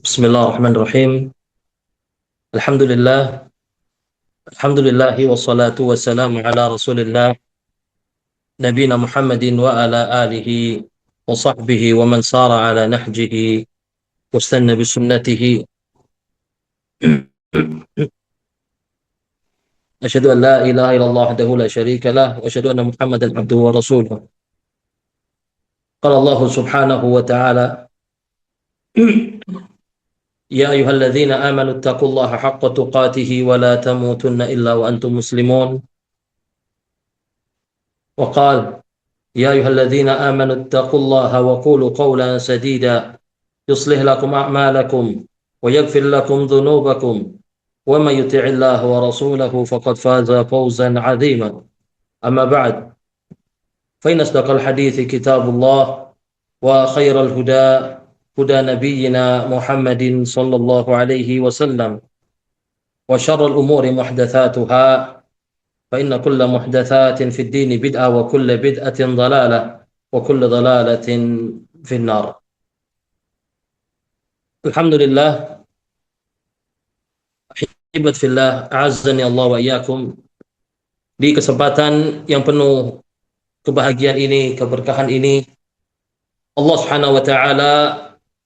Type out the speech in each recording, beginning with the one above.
Bismillahirrahmanirrahim. Alhamdulillah. Alhamdulillahi wassalatu wassalamu ala Rasulillah nabiyina Muhammadin wa ala alihi wa sahbihi wa man sara ala nahjihi wastanna bi sunnatihi. Asyhadu an la ilaha illallah wahdahu la syarika lah wa asyhadu anna Muhammadan abduhu wa rasuluh. Qala Allah subhanahu wa ta'ala Ya ayyuhalladzina amanu taqullaha haqqa tuqatih wa la tamutunna illa wa antum muslimun. Wa qala يا أيها الذين آمنوا اتقوا الله وقولوا قولا سديدا يصلح لكم أعمالكم ويغفر لكم ذنوبكم ومن يطع الله ورسوله فقد فاز فوزا عظيما أما بعد فإن أصدق الحديث كتاب الله وخير الهدى هدى نبينا محمد صلى الله عليه وسلم وشر الأمور محدثاتها فإن كل محدثات في الدين بدعة وكل بدعة ضلالة وكل ضلالة في النار. Alhamdulillah, ahibat fillah, a'azzani Allah wa iyyakum. Di kesempatan yang penuh kebahagiaan ini, keberkahan ini, Allah Subhanahu wa taala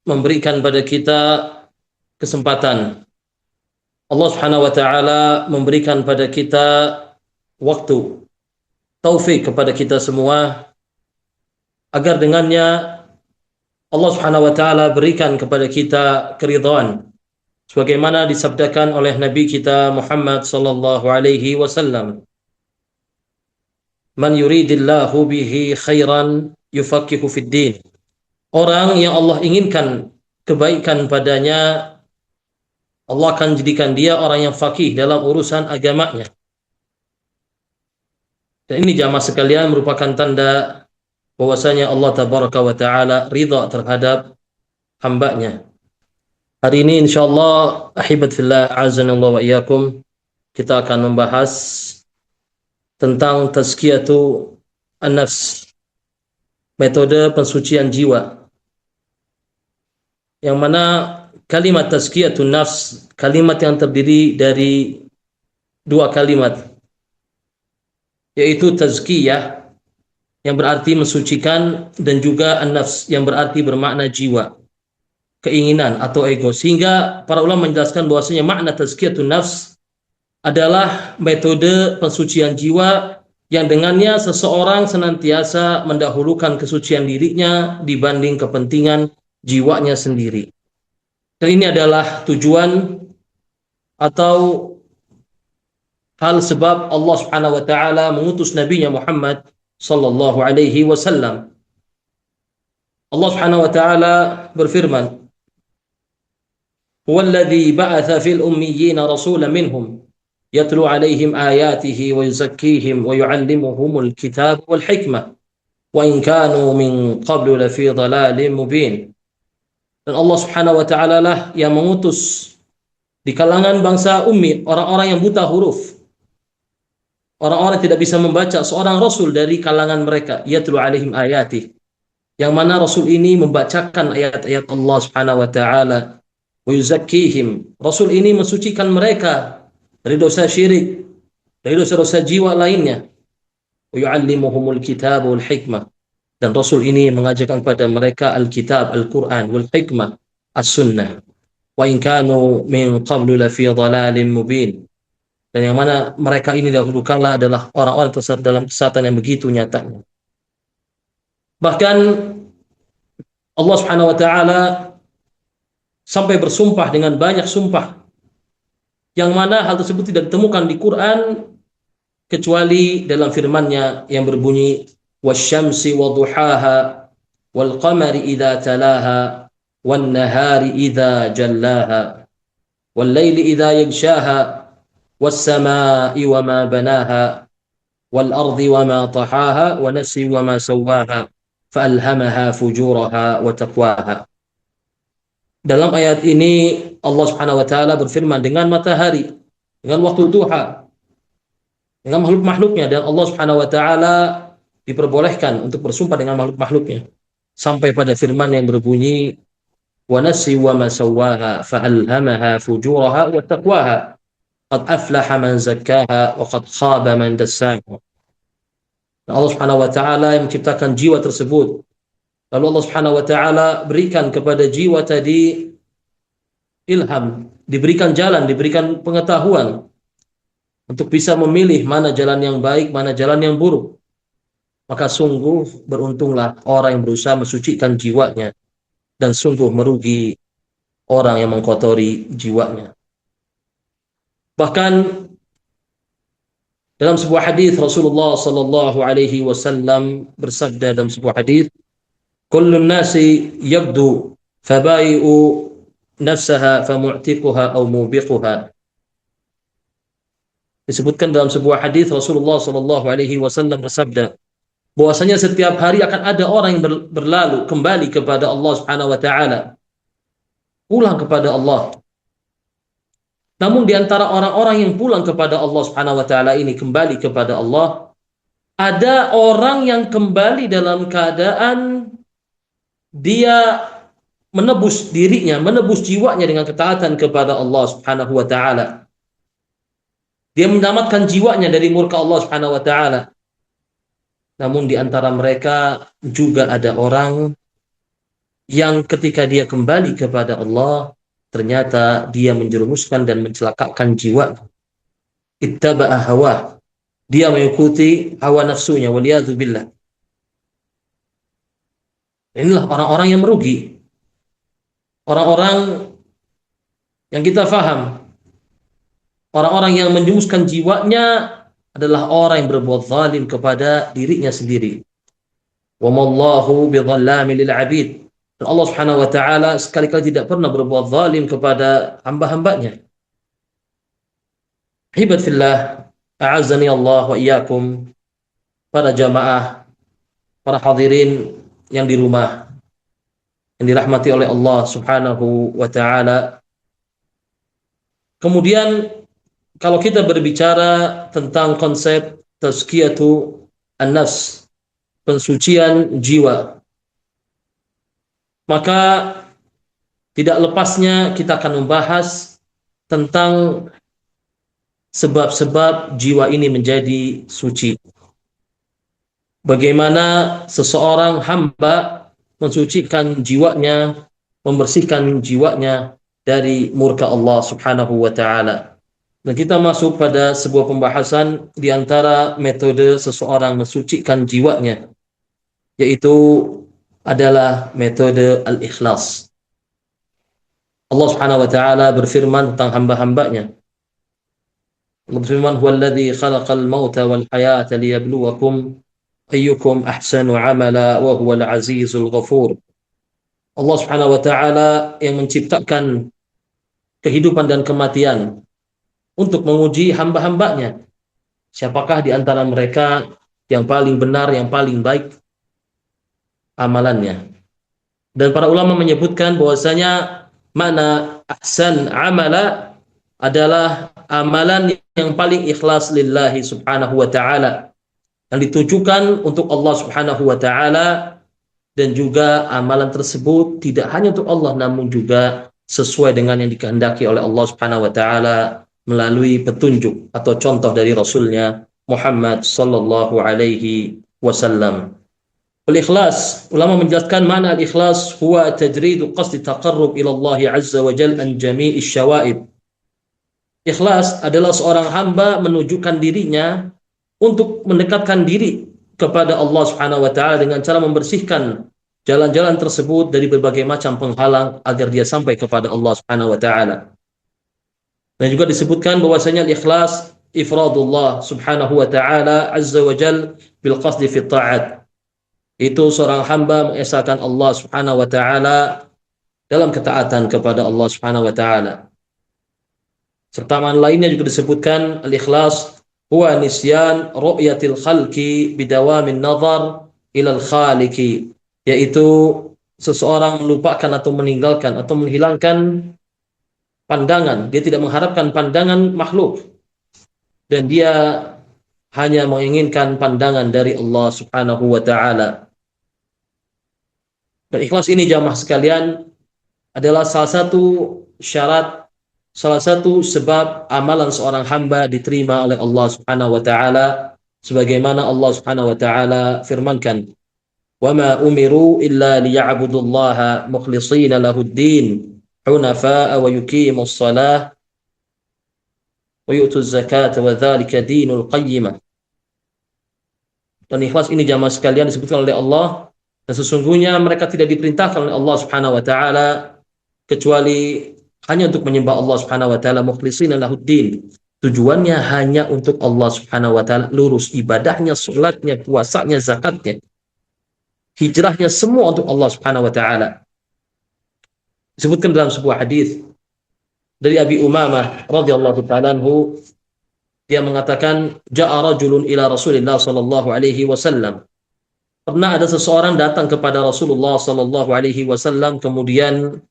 memberikan pada kita kesempatan. Allah Subhanahu wa taala memberikan pada kita waktu, taufik kepada kita semua agar dengannya Allah Subhanahu wa taala berikan kepada kita keridhaan sebagaimana disabdakan oleh Nabi kita Muhammad sallallahu alaihi wasallam, man yuridillahu bihi khairan yufaqihu fid din. Orang yang Allah inginkan kebaikan padanya, Allah akan jadikan dia orang yang faqih dalam urusan agamanya. Dan ini jamaah sekalian merupakan tanda bahwasanya Allah tabaraka wa taala ridha terhadap hambanya. Hari ini insyaallah ahibat fillah azanallahu wa iyyakum, kita akan membahas tentang tazkiyatu an-nafs, metode pensucian jiwa. Yang mana kalimat tazkiyatun nafs, kalimat yang terdiri dari dua kalimat, yaitu tazkiyah yang berarti mensucikan dan juga an-nafs yang berarti bermakna jiwa, keinginan atau ego. Sehingga para ulama menjelaskan bahwasanya makna tazkiyatun nafs adalah metode pensucian jiwa yang dengannya seseorang senantiasa mendahulukan kesucian dirinya dibanding kepentingan jiwanya sendiri. Dan ini adalah tujuan atau hal sebab Allah Subhanahu wa taala mengutus nabinya Muhammad sallallahu alaihi wasallam. Allah Subhanahu wa taala berfirman, "Huwallazi ba'atsa fil ummiyina rasulan minhum yatlu 'alaihim ayatihi wa yuzakkihim wa yu'allimuhumul kitab wal hikmah wa in kanu min qablu lafi dhalalin mubin." Dan Allah Subhanahu wa taala lah yang mengutus di kalangan bangsa ummi, orang-orang yang buta huruf, orang-orang tidak bisa membaca, seorang rasul dari kalangan mereka, yatlu alaihim ayati, yang mana rasul ini membacakan ayat-ayat Allah Subhanahu wa taala, wa yuzakkihim, rasul ini mensucikan mereka dari dosa syirik, dari dosa-dosa jiwa lainnya, wa yu'allimuhumul kitab wal hikmah, dan rasul ini mengajarkan kepada mereka al-kitab, al-Qur'an, wal hikmah, as-sunnah, wa in kanu min qablu lafi dhalalin mubin. Dan yang mana mereka ini dahulu kala adalah orang-orang tersesat dalam kesesatan yang begitu nyatanya. Bahkan Allah Subhanahu wa taala sampai bersumpah dengan banyak sumpah, yang mana hal tersebut tidak ditemukan di Quran kecuali dalam firman-Nya yang berbunyi, wasyamsi wadduhaha wal qamari idza talaha wan nahari idza jallaha wal laili idza yaghshaha والسماء وما بناها والأرض وما طحاها ونفس وما سواها فألهمها فجورها وتقواها. Dalam ayat ini Allah Subhanahu wa taala berfirman dengan matahari, dengan waktu duha, dengan makhluk-makhluknya, dan Allah Subhanahu wa taala diperbolehkan untuk bersumpah dengan makhluk-makhluknya sampai pada firman yang berbunyi ونفس وما سواها فألهمها فجورها وتقواها قد أفلح من زكاها وقد خاب من دساها. Allah Subhanahu wa taala yang menciptakan jiwa tersebut. Lalu Allah Subhanahu wa taala berikan kepada jiwa tadi ilham, diberikan jalan, diberikan pengetahuan untuk bisa memilih mana jalan yang baik, mana jalan yang buruk. Maka sungguh beruntunglah orang yang berusaha mensucikan jiwanya, dan sungguh merugi orang yang mengkotori jiwanya. Bahkan dalam sebuah hadis Rasulullah sallallahu alaihi wasallam bersabda dalam sebuah hadis, "Kullun nasi yabdu fabai'u nafsaha famu'tiquha aw mubiquha." Disebutkan dalam sebuah hadis Rasulullah sallallahu alaihi wasallam bersabda, bahwasanya setiap hari akan ada orang yang berlalu kembali kepada Allah Subhanahu wa taala, pulang kepada Allah. Namun di antara orang-orang yang pulang kepada Allah Subhanahu wa taala ini, kembali kepada Allah, ada orang yang kembali dalam keadaan dia menebus dirinya, menebus jiwanya dengan ketaatan kepada Allah Subhanahu wa taala. Dia menyelamatkan jiwanya dari murka Allah Subhanahu wa taala. Namun di antara mereka juga ada orang yang ketika dia kembali kepada Allah, ternyata dia menjerumuskan dan mencelakakan jiwa. Ittaba'a hawa. Dia mengikuti hawa nafsunya, waliyadzubillah. Inilah orang-orang yang merugi. Orang-orang yang kita faham, orang-orang yang menjerumuskan jiwanya adalah orang yang berbuat zalim kepada dirinya sendiri. Wa mallahu bidhallamin lil 'abid. Dan Allah Subhanahu wa taala sekali-kali tidak pernah berbuat zalim kepada hamba-hambanya. Hibat fillah, a'azzani Allah wa iyyakum, para jamaah, para hadirin yang di rumah, yang dirahmati oleh Allah Subhanahu wa taala. Kemudian kalau kita berbicara tentang konsep tazkiyatu an-nafs, pensucian jiwa, maka tidak lepasnya kita akan membahas tentang sebab-sebab jiwa ini menjadi suci. Bagaimana seseorang hamba mensucikan jiwanya, membersihkan jiwanya dari murka Allah Subhanahu wa taala. Dan kita masuk pada sebuah pembahasan di antara metode seseorang mensucikan jiwanya, yaitu adalah metode al-ikhlas. Allah Subhanahu wa taala berfirman tentang hamba-hambanya. Allah berfirman, "Huwallazi khalaqal mauta wal hayata liyabluwakum ayyukum ahsanu amala wa huwal azizul ghafur." Allah Subhanahu wa taala yang menciptakan kehidupan dan kematian untuk menguji hamba-hambanya. Siapakah di antara mereka yang paling benar, yang paling baik amalannya. Dan para ulama menyebutkan bahwasanya makna ahsan amala adalah amalan yang paling ikhlas lillahi subhanahu wa ta'ala, yang ditujukan untuk Allah subhanahu wa ta'ala, dan juga amalan tersebut tidak hanya untuk Allah, namun juga sesuai dengan yang dikehendaki oleh Allah subhanahu wa ta'ala melalui petunjuk atau contoh dari Rasulnya Muhammad sallallahu alaihi wasallam. Al-ikhlas, ulama menjelaskan makna al-ikhlas huwa tajridu qasdi taqarrub ila Allah azza wa jalla an jami'i syawaib. Ikhlas adalah seorang hamba menunjukkan dirinya untuk mendekatkan diri kepada Allah Subhanahu wa taala dengan cara membersihkan jalan-jalan tersebut dari berbagai macam penghalang agar dia sampai kepada Allah Subhanahu wa taala. Dan juga disebutkan bahwasanya al-ikhlas ifradullah Subhanahu wa taala azza wa jalla bil qasdi fi ta'at. Itu seorang hamba mengesahkan Allah Subhanahu wa taala dalam ketaatan kepada Allah Subhanahu wa taala. Serta makna lainnya juga disebutkan al-ikhlas huwa nisyan ru'yatil khalqi bidawamin nazar ilal khaliqi, yaitu seseorang melupakan atau meninggalkan atau menghilangkan pandangan, dia tidak mengharapkan pandangan makhluk, dan dia hanya menginginkan pandangan dari Allah Subhanahu wa taala. Dan ikhlas ini jamaah sekalian adalah salah satu syarat, salah satu sebab amalan seorang hamba diterima oleh Allah Subhanahu wa taala, sebagaimana Allah Subhanahu wa taala firmankan, "Wa ma umiru illa liya'budullaha mukhlishina lahud-din, hunafa'a wa yuqimus shalah wa yu'tuz zakata wa dzalika dinul qayyimah." Dan ikhlas ini jamaah sekalian disebutkan oleh Allah, dan sesungguhnya mereka tidak diperintahkan oleh Allah Subhanahu wa taala kecuali hanya untuk menyembah Allah Subhanahu wa taala mukhlishina lahuddin. Tujuannya hanya untuk Allah Subhanahu wa taala, lurus ibadahnya, salatnya, puasanya, zakatnya, hijrahnya, semua untuk Allah Subhanahu wa taala. Disebutkan dalam sebuah hadis dari Abi Umamah radhiyallahu taala anhu, dia mengatakan, ja'a rajulun ila Rasulillah sallallahu alaihi wasallam. Pernah ada seseorang datang kepada Rasulullah sallallahu alaihi wasallam, kemudian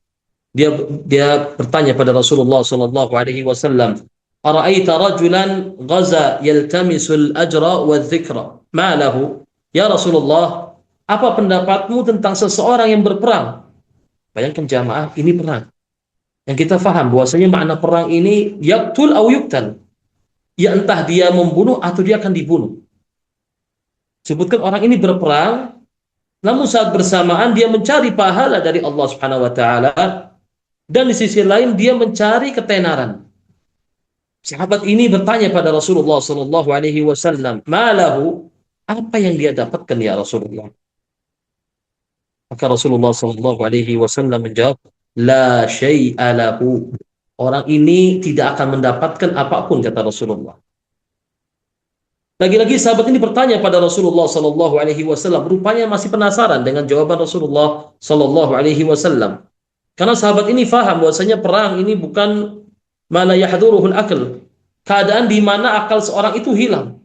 dia bertanya pada Rasulullah sallallahu alaihi wasallam, "Ara'aita rajulan ghaza yaltamisul ajra wadh-dhikra, ma lahu?" Ya Rasulullah, apa pendapatmu tentang seseorang yang berperang? Bayangkan jamaah, ini perang. Yang kita faham bahwasanya makna perang ini yaqtul aw yuqtal. Ya entah dia membunuh atau dia akan dibunuh. Sebutkan orang ini berperang, namun saat bersamaan dia mencari pahala dari Allah Subhanahu wa taala, dan di sisi lain dia mencari ketenaran. Sahabat ini bertanya pada Rasulullah sallallahu alaihi wasallam, "Malahu?" Apa yang dia dapatkan ya Rasulullah? Maka Rasulullah sallallahu alaihi wasallam menjawab, "La syai'a lahu." Orang ini tidak akan mendapatkan apapun, kata Rasulullah. Lagi-lagi sahabat ini bertanya pada Rasulullah sallallahu alaihi wasallam, rupanya masih penasaran dengan jawaban Rasulullah sallallahu alaihi wasallam. Karena sahabat ini faham bahwasanya perang ini bukan ma la yahduruhul aql, keadaan di mana akal seorang itu hilang.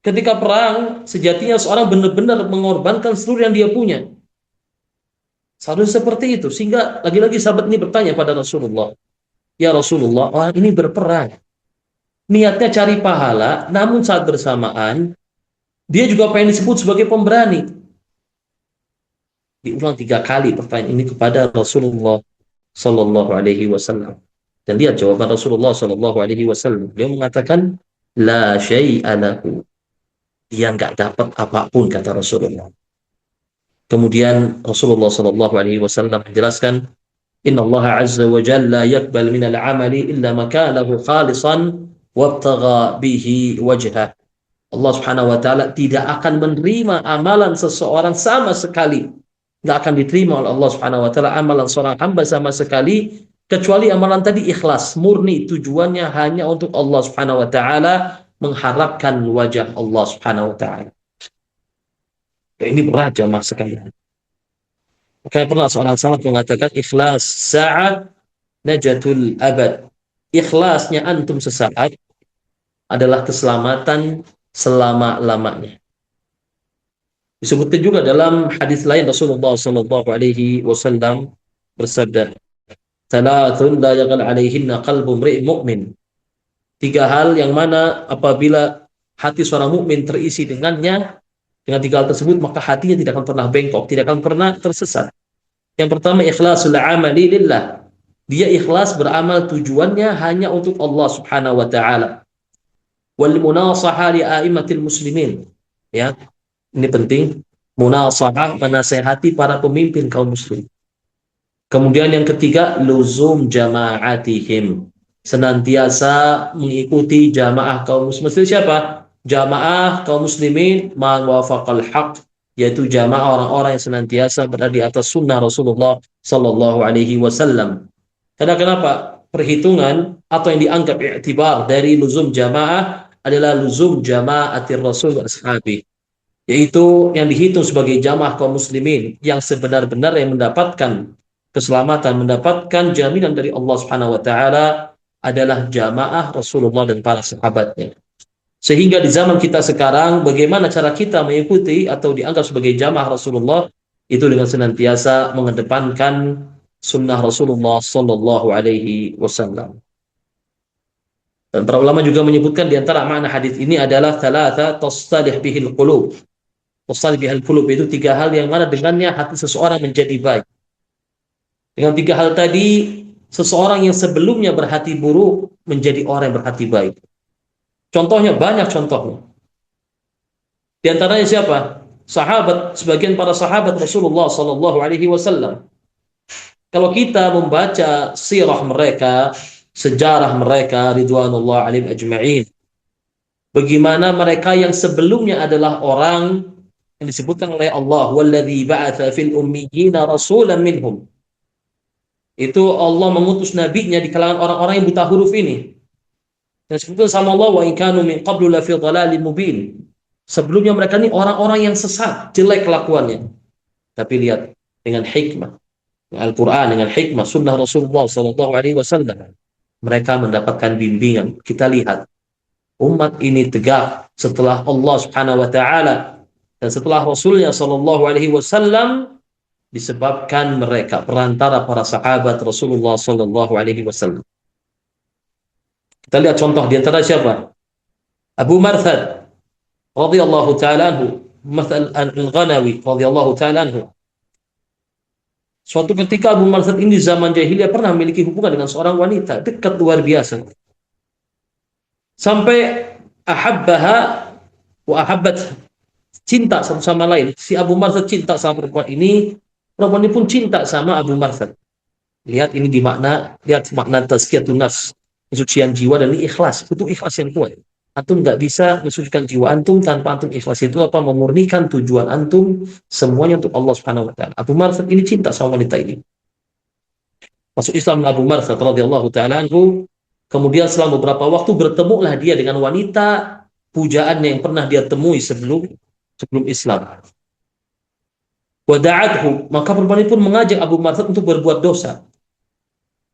Ketika perang, sejatinya seorang benar-benar mengorbankan seluruh yang dia punya. Seharusnya seperti itu. Sehingga lagi-lagi sahabat ini bertanya pada Rasulullah, "Ya Rasulullah, orang ini berperang. Niatnya cari pahala, namun saat bersamaan dia juga pengen disebut sebagai pemberani." Diulang 3 kali pertanyaan ini kepada Rasulullah sallallahu alaihi wasallam. Dan lihat jawaban Rasulullah sallallahu alaihi wasallam. Dia mengatakan, "La syai'a lahu." Dia nggak dapat apapun, kata Rasulullah. Kemudian Rasulullah sallallahu alaihi wasallam menjelaskan, "Inna Allah azza wa jalla yaqbal min al-amali illa ma kana lahu khalisan wabtagha bihi wajhah." Allah Subhanahu wa taala tidak akan menerima amalan seseorang sama sekali. Nggak akan diterima oleh Allah Subhanahu wa taala amalan seorang hamba sama sekali, kecuali amalan tadi ikhlas, murni, tujuannya hanya untuk Allah Subhanahu wa taala, mengharapkan wajah Allah Subhanahu wa taala. Ini berat jamaah sekalian. Makanya pernah seorang salaf mengatakan, ikhlas sa'at najatul abad. Ikhlasnya antum sesaat adalah keselamatan selama-lamanya. Disebutkan juga dalam hadis lain Rasulullah sallallahu alaihi wasallam bersabda, "Thalathun la yaghal alaihinna qalbu imri'in mu'min." 3 hal yang mana apabila hati seorang mukmin terisi dengannya, dengan 3 hal tersebut, maka hatinya tidak akan pernah bengkok, tidak akan pernah tersesat. Yang pertama, ikhlasul amali lillah. Dia ikhlas beramal tujuannya hanya untuk Allah Subhanahu wa taala. Wal munasahah li a'immatil muslimin. Ya. Ini penting, munasahah, menasihati para pemimpin kaum muslim. Kemudian yang ketiga, luzum jama'atihim. Senantiasa mengikuti jamaah kaum muslimin. Maksudnya siapa? Jamaah kaum muslimin man wafaqal haq, yaitu jamaah orang-orang yang senantiasa berada di atas sunnah Rasulullah sallallahu alaihi wasallam. Karena kenapa? Perhitungan atau yang dianggap i'tibar dari luzum jamaah adalah luzum jamaatir Rasul wa ashabi, yaitu yang dihitung sebagai jamaah kaum muslimin yang sebenar-benar yang mendapatkan keselamatan, mendapatkan jaminan dari Allah Subhanahu wa taala adalah jamaah Rasulullah dan para sahabatnya. Sehingga di zaman kita sekarang, bagaimana cara kita mengikuti atau dianggap sebagai jamaah Rasulullah, itu dengan senantiasa mengedepankan sunnah Rasulullah sallallahu alaihi wasallam. Dan para ulama juga menyebutkan di antara makna hadis ini adalah thalatha tastalih bihil qulub. Tastalih bihil qulub itu 3 hal yang mana dengannya hati seseorang menjadi baik. Dengan tiga hal tadi, seseorang yang sebelumnya berhati buruk menjadi orang yang berhati baik. Contohnya banyak contohnya. Di antaranya siapa? Sahabat, sebagian para sahabat Rasulullah Sallallahu Alaihi Wasallam. Kalau kita membaca sirah mereka, sejarah mereka, ridwanullah alim ajma'in, bagaimana mereka yang sebelumnya adalah orang yang disebutkan oleh Allah, walladzi ba'atsa fil ummiyina rasulan minhum. Itu Allah mengutus nabinya di kalangan orang-orang yang buta huruf ini. Dan disebutkan sama Allah, wa in kanu min qablu la fi dhalalin mubin. Sebelumnya mereka ini orang-orang yang sesat, jelek kelakuannya. Tapi lihat, dengan hikmah Al-Quran, dengan hikmah sunnah Rasulullah Sallallahu Alaihi Wasallam, mereka mendapatkan bimbingan. Kita lihat umat ini tegak setelah Allah Subhanahu Wa Taala dan setelah Rasulnya Sallallahu Alaihi Wasallam, disebabkan mereka perantara para sahabat Rasulullah Sallallahu Alaihi Wasallam. Kita lihat contoh di antara siapa? Abu Marthad radhiyallahu taala anhu, Marthad al-Ghanawi radhiyallahu taala anhu. Suatu ketika Abu Marthad ini zaman jahiliyah pernah memiliki hubungan dengan seorang wanita, dekat luar biasa. Sampai ahabbaha wa ahabbat, cinta satu sama lain. Si Abu Marthad cinta sama perempuan ini pun cinta sama Abu Marthad. Lihat ini lihat makna tazkiyatun nafs, kesucian jiwa, dan ini ikhlas. Itu ikhlas yang kuat. Antum nggak bisa mensucikan jiwa antum tanpa antum ikhlas. Itu apa? Memurnikan tujuan antum semuanya untuk Allah Subhanahu Wa Taala. Abu Marthad ini cinta sama wanita ini. Masuk Islam Abu Marthad radhiyallahu taala anhu. Kemudian setelah beberapa waktu bertemulah dia dengan wanita pujaannya yang pernah dia temui sebelum Islam. Wada'athu, maka perempuan ini pun mengajak Abu Marthad untuk berbuat dosa.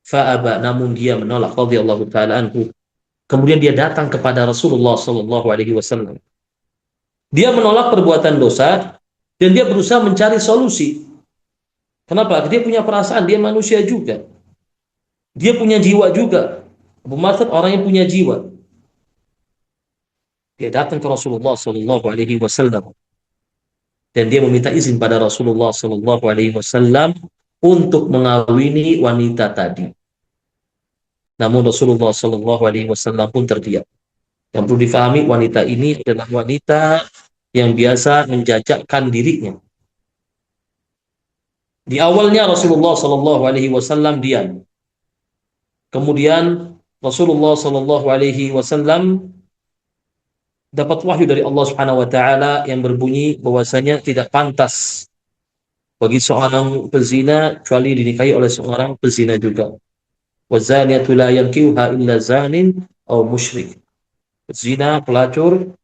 Fa'aba, namun dia menolak radhiyallahu taala anhu. Kemudian dia datang kepada Rasulullah Sallallahu Alaihi Wasallam. Dia menolak perbuatan dosa dan dia berusaha mencari solusi. Kenapa? Dia punya perasaan, dia manusia juga. Dia punya jiwa juga. Abu Marthad orang yang punya jiwa. Dia datang ke Rasulullah Sallallahu Alaihi Wasallam dan dia meminta izin pada Rasulullah Sallallahu Alaihi Wasallam untuk mengawini wanita tadi. Namun Rasulullah Sallallahu Alaihi Wasallam pun terdiam. Yang perlu difahami, wanita ini adalah wanita yang biasa menjajakkan dirinya. Di awalnya Rasulullah Sallallahu Alaihi Wasallam diam. Kemudian Rasulullah Sallallahu Alaihi Wasallam dapat wahyu dari Allah Subhanahu Wa Taala yang berbunyi bahwasanya tidak pantas bagi seorang pezina kecuali dinikahi oleh seorang pezina juga. Wazaniyatu la yankihuha illa zanin aw musyrik. Zina, pelacur,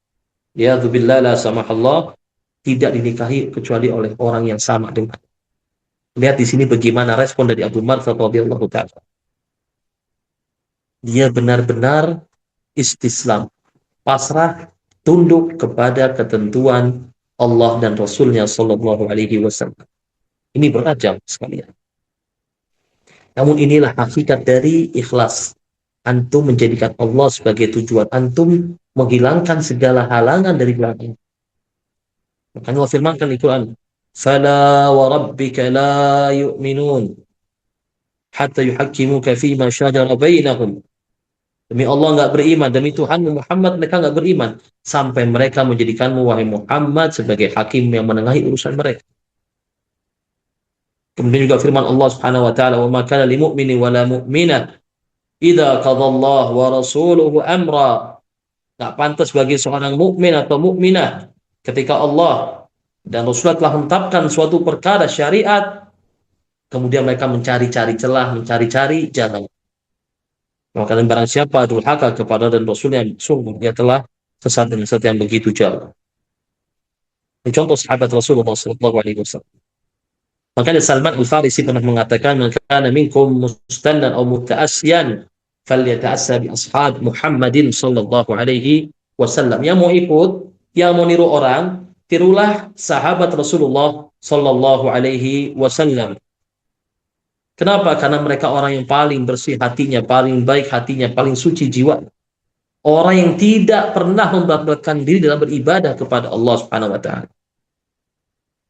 ya'dzubillah la samahallah, tidak dinikahi kecuali oleh orang yang sama dengan. Lihat di sini bagaimana respon dari Abu Marthad radhiyallahu taala. Dia benar-benar istislam, pasrah, tunduk kepada ketentuan Allah dan Rasulnya Sallallahu Alaihi Wasallam. Ini berat jam sekalian. Namun inilah hakikat dari ikhlas. Antum menjadikan Allah sebagai tujuan. Antum menghilangkan segala halangan dari belakang. Makanya Allah firmankan di Quran, "Fala wa rabbika la yu'minun hatta yuhakkimuka fima syajara bainahum." Demi Allah nggak beriman, demi Tuhan Muhammad mereka nggak beriman sampai mereka menjadikanmu wahai Muhammad sebagai hakim yang menengahi urusan mereka. Kemudian juga firman Allah Subhanahu wa taala, "Wa ma kana lil mu'mini wa la mu'minah idza qadallahu wa rasuluhu amra." Tak pantas bagi seorang mukmin atau mukminah ketika Allah dan Rasulullah telah menetapkan suatu perkara syariat, kemudian mereka mencari-cari celah, mencari-cari jalan. Maka barang siapa durhaka kepada dan Rasulnya, sungguh dia telah sesat dengan sesat yang begitu jauh. Ini contoh sahabat Rasulullah Sallallahu Alaihi Wasallam. Makanya Salman Al-Farisi pernah mengatakan, "Man kana minkum mustannan aw muta'assiyan falyata'assa bi ashab Muhammadin sallallahu alaihi wasallam." Yang mau ikut, yang mau niru orang, tirulah sahabat Rasulullah sallallahu alaihi wasallam. Kenapa? Karena mereka orang yang paling bersih hatinya, paling baik hatinya, paling suci jiwa. Orang yang tidak pernah membatalkan diri dalam beribadah kepada Allah Subhanahu wa taala.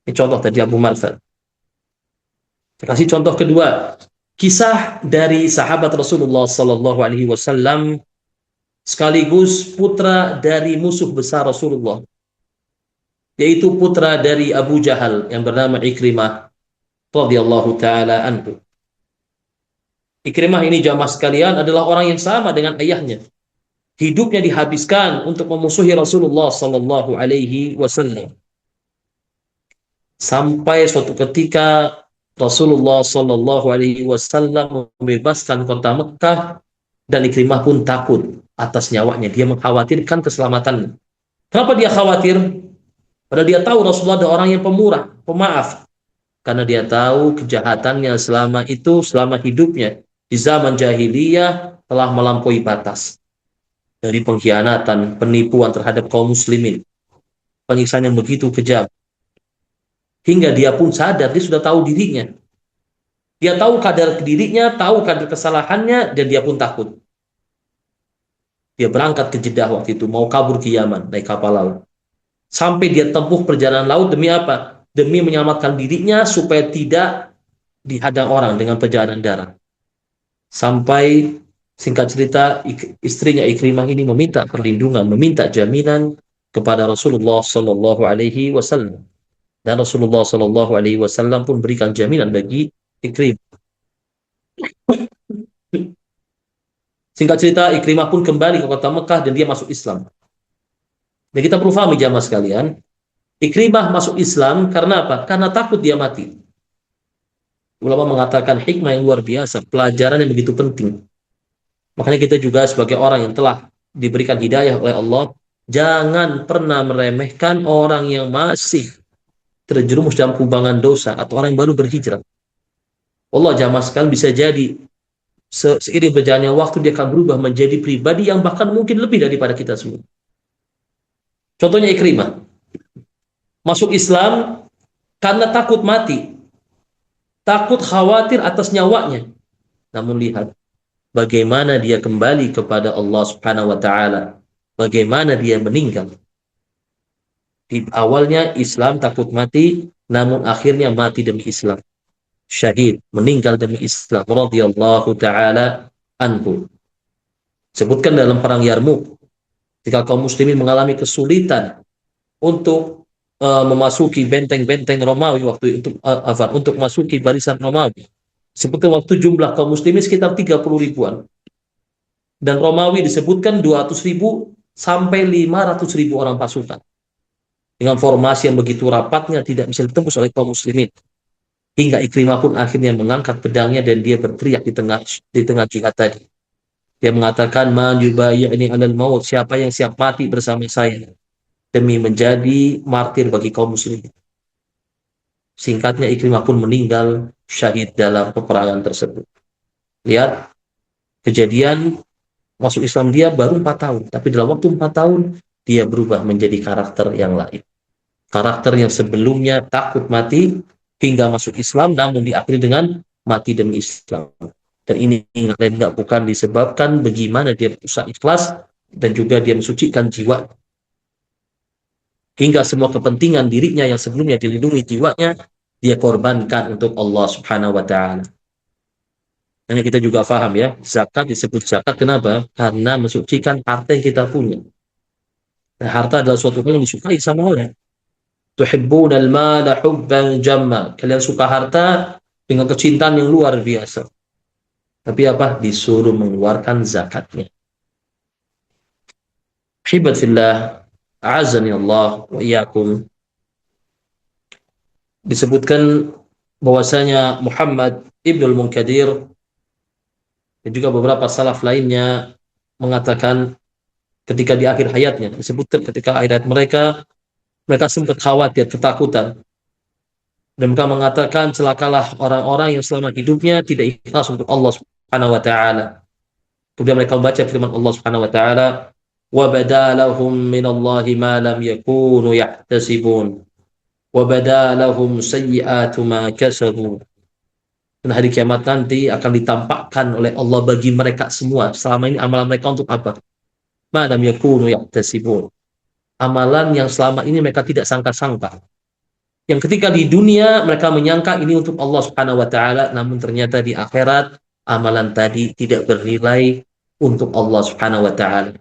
Ini contoh tadi Abu Marthad. Kasih contoh kedua, kisah dari sahabat Rasulullah Sallallahu Alaihi Wasallam sekaligus putra dari musuh besar Rasulullah, yaitu putra dari Abu Jahal yang bernama Ikrimah radhiyallahu taala anhu. Ikrimah ini jamaah sekalian adalah orang yang sama dengan ayahnya. Hidupnya dihabiskan untuk memusuhi Rasulullah sallallahu alaihi wasallam. Sampai suatu ketika Rasulullah sallallahu alaihi wasallam membebaskan kota Mekah dan Ikrimah pun takut atas nyawanya. Dia mengkhawatirkan keselamatannya. Kenapa dia khawatir? Padahal dia tahu Rasulullah ada orang yang pemurah, pemaaf. Karena dia tahu kejahatannya selama itu, selama hidupnya di zaman jahiliyah telah melampaui batas. Dari pengkhianatan, penipuan terhadap kaum muslimin, penyiksaan yang begitu kejam. Hingga dia pun sadar, dia sudah tahu dirinya. Dia tahu kadar dirinya, tahu kadar kesalahannya, dan dia pun takut. Dia berangkat ke Jeddah waktu itu, mau kabur ke Yaman, naik kapal laut. Sampai dia tempuh perjalanan laut demi apa? Demi menyelamatkan dirinya supaya tidak dihadang orang dengan perjalanan darat. Sampai singkat cerita istrinya Ikrimah ini meminta perlindungan, meminta jaminan kepada Rasulullah Sallallahu Alaihi Wasallam, dan Rasulullah Sallallahu Alaihi Wasallam pun berikan jaminan bagi Ikrimah. Singkat cerita Ikrimah pun kembali ke kota Mekah dan dia masuk Islam. Dan kita perlu pahami jamaah sekalian, Ikrimah masuk Islam karena apa? Karena takut dia mati. Ulama mengatakan hikmah yang luar biasa, pelajaran yang begitu penting. Makanya kita juga sebagai orang yang telah diberikan hidayah oleh Allah, jangan pernah meremehkan orang yang masih terjerumus dalam kubangan dosa atau orang yang baru berhijrah. Allah jamaah sekalian bisa jadi seiring berjalannya waktu dia akan berubah menjadi pribadi yang bahkan mungkin lebih daripada kita semua. Contohnya Ikrimah masuk Islam karena takut mati, takut khawatir atas nyawanya. Namun lihat bagaimana dia kembali kepada Allah Subhanahu wa taala, bagaimana dia meninggal. Di awalnya Islam takut mati, namun akhirnya mati demi Islam. Syahid, meninggal demi Islam radhiyallahu taala anhu. Sebutkan dalam perang Yarmuk, ketika kaum muslimin mengalami kesulitan untuk memasuki benteng-benteng Romawi waktu itu, untuk masuki barisan Romawi. Sebutkan waktu jumlah kaum muslimin sekitar 30 ribuan. Dan Romawi disebutkan 200 ribu sampai 500 ribu orang pasukan. Dengan formasi yang begitu rapatnya tidak bisa ditembus oleh kaum muslimin. Hingga Ikrimah pun akhirnya mengangkat pedangnya dan dia berteriak di tengah jihad tadi. Dia mengatakan, "Man yubayyi'ni 'alal maut," siapa yang siap mati bersama saya demi menjadi martir bagi kaum muslimin. Singkatnya Ikrimah pun meninggal syahid dalam peperangan tersebut. Lihat, kejadian masuk Islam dia baru 4 tahun, tapi dalam waktu 4 tahun dia berubah menjadi karakter yang lain. Karakter yang sebelumnya takut mati hingga masuk Islam, namun diakhiri dengan mati demi Islam. Dan ini lain enggak bukan disebabkan bagaimana dia berusaha ikhlas dan juga dia mensucikan jiwa. Hingga semua kepentingan dirinya yang sebelumnya dilindungi jiwanya, dia korbankan untuk Allah Subhanahu wa ta'ala. Dan kita juga paham ya, zakat disebut zakat kenapa? Karena mensucikan harta yang kita punya. Dan harta adalah suatu hal yang disukai sama orang. Tuhibbunal mala hubban jamma. Kalian suka harta dengan kecintaan yang luar biasa. Tapi apa? Disuruh mengeluarkan zakatnya. Hibat fillah, a'azani Allah wa iyyakum. Disebutkan bahwasanya Muhammad Ibnul Munkadir dan juga beberapa salaf lainnya mengatakan ketika di akhir hayatnya, disebutkan ketika akhir hayat mereka sempat khawatir, ketakutan. Dan mereka mengatakan celakalah orang-orang yang selama hidupnya tidak ikhlas untuk Allah Subhanahu wa ta'ala. Kemudian mereka membaca firman Allah Subhanahu wa ta'ala, wa badalahum minallahi ma lam yakunu yahtasibun wa badalahum sayyi'atu ma kasabu. Dan hari kiamat nanti akan ditampakkan oleh Allah bagi mereka semua selama ini amalan mereka untuk apa? Ma lam yakunu yahtasibun. Amalan yang selama ini mereka tidak sangka-sangka. Yang ketika di dunia mereka menyangka ini untuk Allah Subhanahu wa taala, namun ternyata di akhirat amalan tadi tidak bernilai untuk Allah Subhanahu wa taala.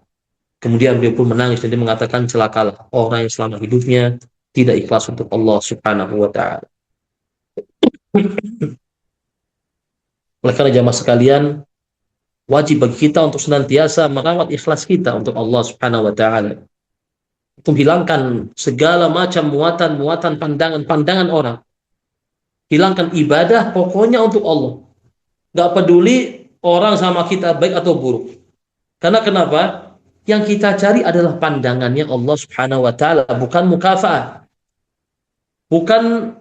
Kemudian beliau pun menangis dan dia mengatakan, celakalah orang yang selama hidupnya tidak ikhlas untuk Allah Subhanahu wa taala. Oleh karena jamaah sekalian, wajib bagi kita untuk senantiasa merawat ikhlas kita untuk Allah Subhanahu wa taala. Untuk hilangkan segala macam muatan-muatan pandangan-pandangan orang. Hilangkan ibadah pokoknya untuk Allah. Gak peduli orang sama kita baik atau buruk. Karena kenapa? Yang kita cari adalah pandangannya Allah Subhanahu wa taala, bukan mukafaah. Bukan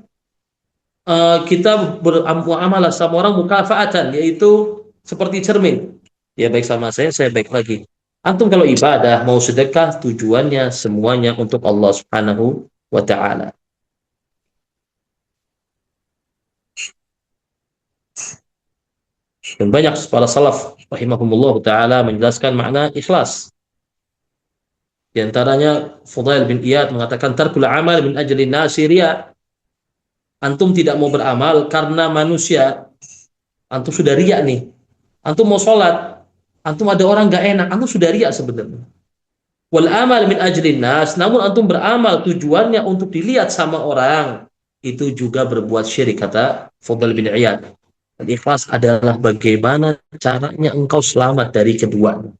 kita beramal sama orang mukafaatan, yaitu seperti cermin. Ya baik sama saya baik lagi. Antum kalau ibadah, mau sedekah, tujuannya semuanya untuk Allah Subhanahu wa taala. Dan banyak para salaf rahimahumullah taala menjelaskan makna ikhlas. Di antaranya Fudail bin Iyad mengatakan, tarkul amal min ajli nasi riya. Antum tidak mau beramal karena manusia. Antum sudah riya nih. Antum mau sholat, antum ada orang gak enak, antum sudah riya sebenarnya. Wal amal min ajli nas, namun antum beramal tujuannya untuk dilihat sama orang, itu juga berbuat syirik, kata Fudail bin Iyad. Dan ikhlas adalah bagaimana caranya engkau selamat dari keduanya.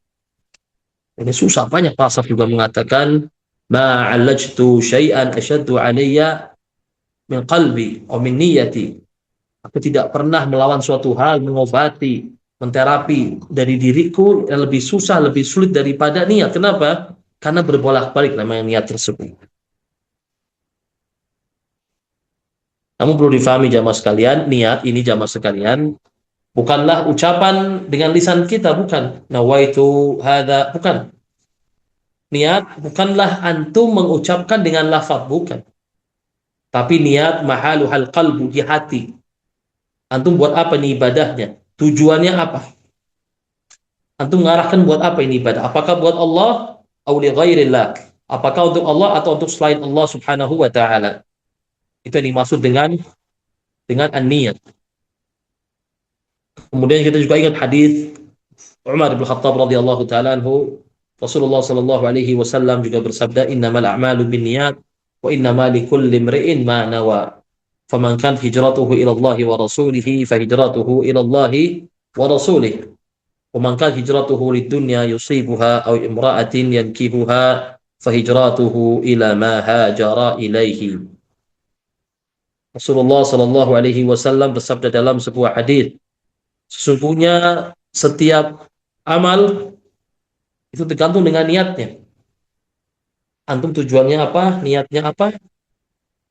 Ini susah, banyak pasal juga mengatakan, ma'alajtu syai'an asyaddu alayya min qalbi atau min niyati. Aku tidak pernah melawan suatu hal, mengobati, menterapi dari diriku yang lebih susah, lebih sulit daripada niat. Kenapa? Karena berbolak-balik namanya niat tersebut. Namun perlu difahami jamaah sekalian, niat ini jamaah sekalian bukanlah ucapan dengan lisan kita, bukan. Nawaitu hadza, bukan. Niat bukanlah antum mengucapkan dengan lafaz, bukan. Tapi niat mahaluhal qalbu, di hati. Antum buat apa nih ibadahnya? Tujuannya apa? Antum mengarahkan buat apa ini ibadah? Apakah buat Allah atau li ghairillah? Apakah untuk Allah atau untuk selain Allah Subhanahu wa taala? Itu yang dimaksud dengan an-niyat. Kemudian kita juga ingat hadis Umar bin Khattab radhiyallahu taala anhu, Rasulullah sallallahu alaihi wasallam juga bersabda, innamal a'malu binniyat wa innamal likulli imri'in ma nawa. Faman kan hijratuhu ila Allah wa rasulih fa hijratuhu ila Allah wa rasulih. Wa man kan hijratuhu lid-dunya yusibuha aw imra'atin yankihuha fa hijratuhu ila ma hajara ilaihi. Rasulullah sallallahu alaihi wasallam bersabda dalam sebuah hadis, sesungguhnya setiap amal itu tergantung dengan niatnya. Antum tujuannya apa, niatnya apa,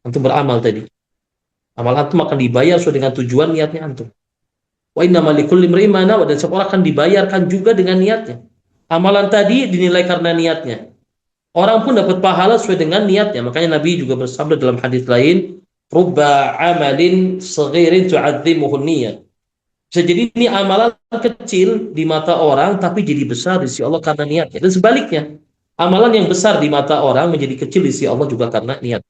antum beramal tadi. Amal antum akan dibayar sesuai dengan tujuan niatnya antum. Wa innamal likulli imri'in ma nawa, dan seorang akan dibayarkan juga dengan niatnya. Amalan tadi dinilai karena niatnya. Orang pun dapat pahala sesuai dengan niatnya. Makanya Nabi juga bersabda dalam hadis lain, rubba amalin saghirin tu'azzimuhu niyat. Bisa jadi ini amalan kecil di mata orang tapi jadi besar di sisi Allah karena niatnya. Dan sebaliknya, amalan yang besar di mata orang menjadi kecil di sisi Allah juga karena niat.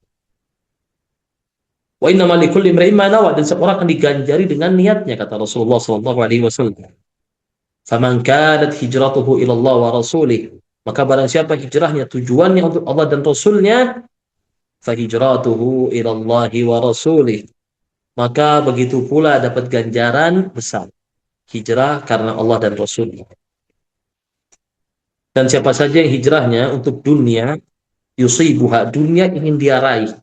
Wa innamal likulli imri'in ma nawa, dan seorang akan diganjari dengan niatnya, kata Rasulullah sallallahu alaihi wasallam. Faman kanat hijratuhu ila Allah wa rasulih, maka barang siapa hijrahnya tujuannya untuk Allah dan Rasulnya, fa hijratuhu ila Allah wa rasulih, maka begitu pula dapat ganjaran besar. Hijrah karena Allah dan Rasulnya. Dan siapa saja yang hijrahnya untuk dunia, yusibuha, dunia ingin dia raih,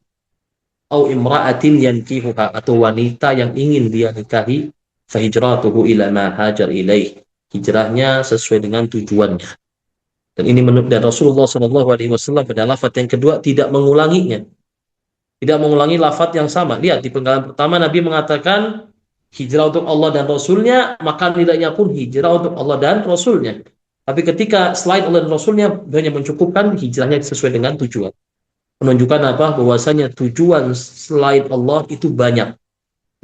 au imra'atin yankihuha, atau wanita yang ingin dia nikahi, fa hijratuhu ila ma hajar ilaih, hijrahnya sesuai dengan tujuannya. Dan ini menurut dan Rasulullah SAW pada lafaz yang kedua tidak mengulanginya. Tidak mengulangi lafaz yang sama. Lihat di penggalan pertama Nabi mengatakan hijrah untuk Allah dan Rasulnya, maka nilainya pun hijrah untuk Allah dan Rasulnya. Tapi ketika selain Allah dan Rasulnya, hanya mencukupkan hijrahnya sesuai dengan tujuan. Menunjukkan apa? Bahwasanya tujuan selain Allah itu banyak.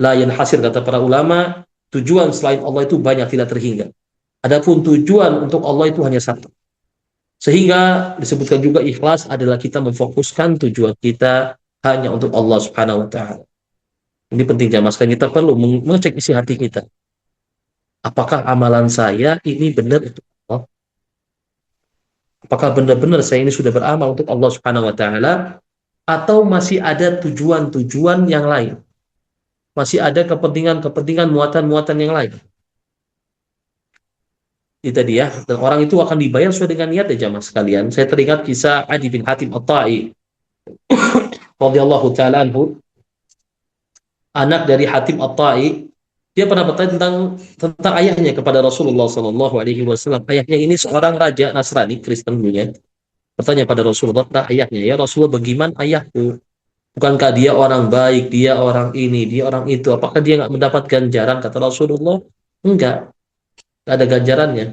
La yanhasir, kata para ulama, tujuan selain Allah itu banyak, tidak terhingga. Adapun tujuan untuk Allah itu hanya satu. Sehingga disebutkan juga ikhlas adalah kita memfokuskan tujuan kita hanya untuk Allah Subhanahu wa taala. Ini penting jamaah sekalian, kita perlu mengecek isi hati kita. Apakah amalan saya ini benar untuk Allah? Apakah benar-benar saya ini sudah beramal untuk Allah Subhanahu wa taala atau masih ada tujuan-tujuan yang lain? Masih ada kepentingan-kepentingan muatan-muatan yang lain? Itu tadi ya, dan orang itu akan dibayar sesuai dengan niat ya jamaah sekalian. Saya teringat kisah Adi bin Hatim At-Ta'i radhiyallahu taala anhu, anak dari Hatim At-Ta'i. Dia pernah bertanya tentang ayahnya kepada Rasulullah Sallallahu Alaihi Wasallam. Ayahnya ini seorang raja Nasrani Kristen dulunya. Bertanya pada Rasulullah tentang ayahnya. Ya Rasulullah, bagaimana ayahku? Bukankah dia orang baik, dia orang ini, dia orang itu? Apakah dia nggak mendapat ganjaran? Kata Rasulullah, enggak, nggak ada ganjarannya.